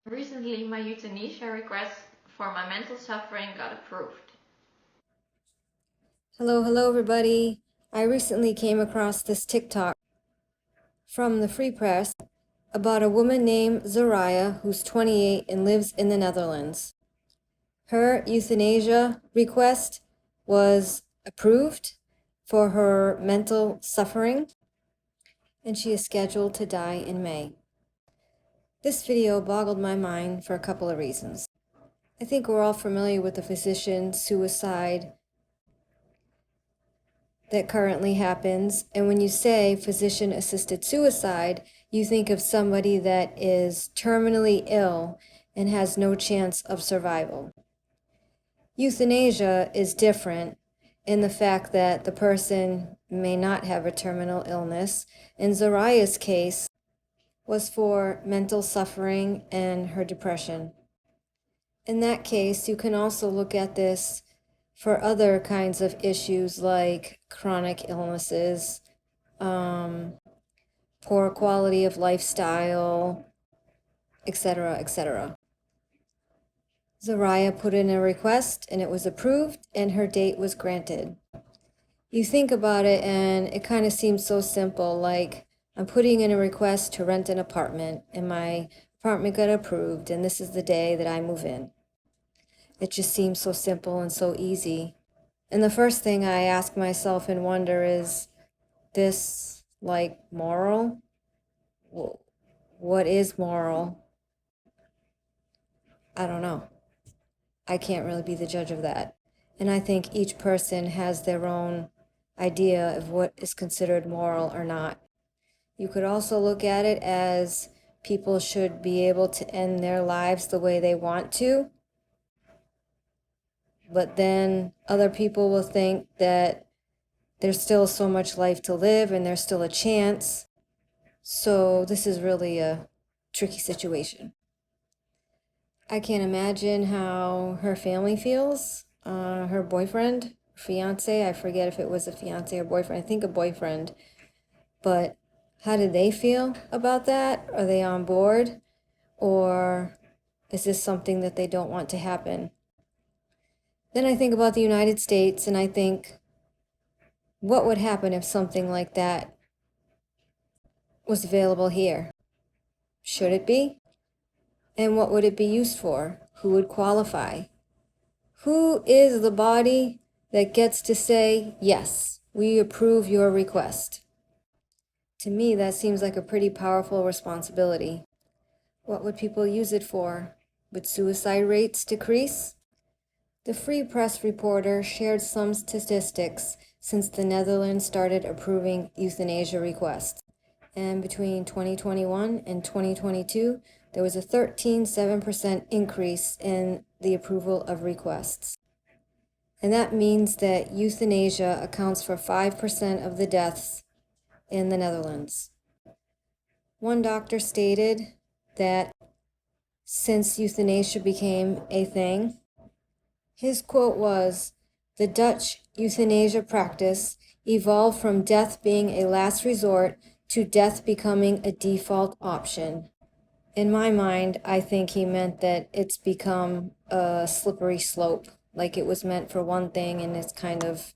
Recently, my euthanasia request for my mental suffering got approved. Hello everybody. I recently came across this TikTok from the Free Press about a woman named Zoraya who's 28 and lives in the Netherlands. Her euthanasia request was approved for her mental suffering, and she is scheduled to die in May. This video boggled my mind for a couple of reasons. I think we're all familiar with the physician suicide that currently happens, and when you say physician-assisted suicide, you think of somebody that is terminally ill and has no chance of survival. Euthanasia is different in the fact that the person may not have a terminal illness. In Zoraya's case, was for mental suffering and her depression. In that case, you can also look at this for other kinds of issues like chronic illnesses, poor quality of lifestyle, etc., etc. Zoraya put in a request and it was approved and her date was granted. You think about it and it kind of seems so simple, like I'm putting in a request to rent an apartment and my apartment got approved and this is the day that I move in. It just seems so simple and so easy. And the first thing I ask myself and wonder is this like moral? What is moral? I don't know. I can't really be the judge of that. And I think each person has their own idea of what is considered moral or not. You could also look at it as people should be able to end their lives the way they want to. But then other people will think that there's still so much life to live and there's still a chance. So this is really a tricky situation. I can't imagine how her family feels. Her boyfriend, fiance, I forget if it was a fiance or boyfriend, I think a boyfriend. But how do they feel about that? Are they on board? Or is this something that they don't want to happen? Then I think about the United States and I think, what would happen if something like that was available here? Should it be? And what would it be used for? Who would qualify? Who is the body that gets to say, yes, we approve your request? To me, that seems like a pretty powerful responsibility. What would people use it for? Would suicide rates decrease? The Free Press reporter shared some statistics since the Netherlands started approving euthanasia requests. And between 2021 and 2022, there was a 13.7% increase in the approval of requests. And that means that euthanasia accounts for 5% of the deaths in the Netherlands. One doctor stated that since euthanasia became a thing, his quote was, "The Dutch euthanasia practice evolved from death being a last resort to death becoming a default option." In my mind, I think he meant that it's become a slippery slope, like it was meant for one thing and it's kind of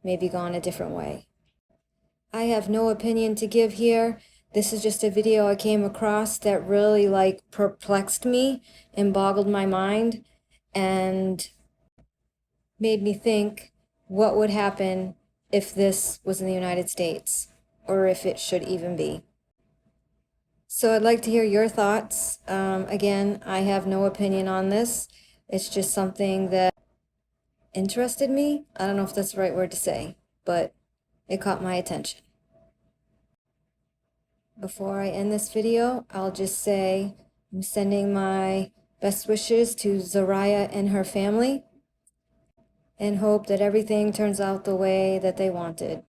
maybe gone a different way. I have no opinion to give here. This is just a video I came across that really perplexed me and boggled my mind and made me think what would happen if this was in the United States, or if it should even be. So I'd like to hear your thoughts. Again, I have no opinion on this. It's just something that interested me. I don't know if that's the right word to say, but it caught my attention. Before I end this video, I'll just say I'm sending my best wishes to Zoraya and her family and hope that everything turns out the way that they wanted.